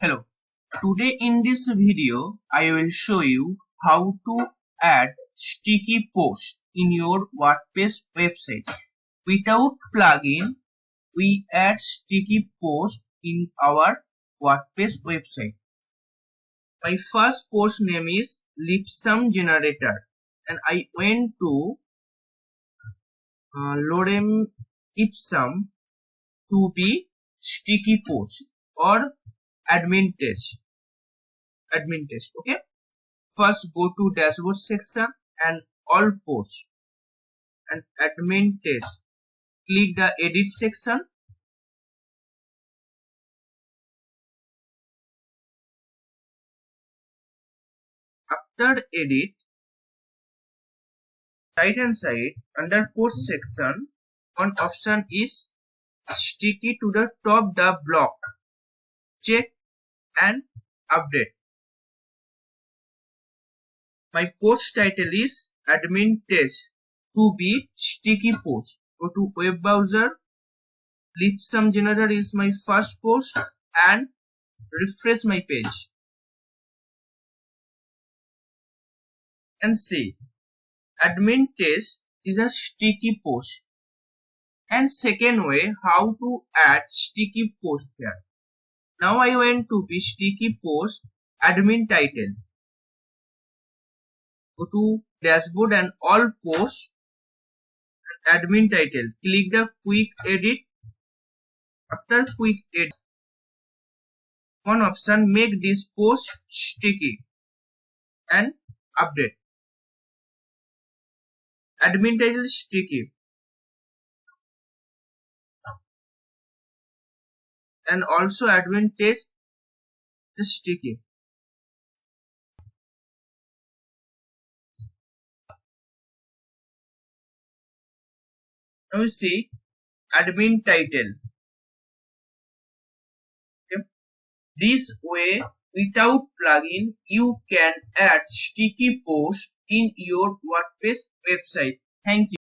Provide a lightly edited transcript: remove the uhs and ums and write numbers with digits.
Hello, today in this video I will show you how to add sticky posts in your WordPress website. Without plugin, we add sticky posts in our WordPress website. My first post name is Lipsum Generator and I went to Lorem Ipsum to be sticky post or admin test. Okay, first go to dashboard section and all posts and admin test. Click the edit section. After edit, right hand side under post section, one option is sticky to the top the block. Check and update. My post title is admin test to be sticky post. Go to web browser. Lipsum generator is my first post and refresh my page and see admin test is a sticky post. And second way how to add sticky post here. Now I went to be sticky post admin title. Go to dashboard and all posts and admin title. Click the quick edit. After quick edit, one option make this post sticky and update. Admin title sticky and also admin test is sticky. Now you see admin title. Okay. This way without plugin you can add sticky posts in your WordPress website. Thank you.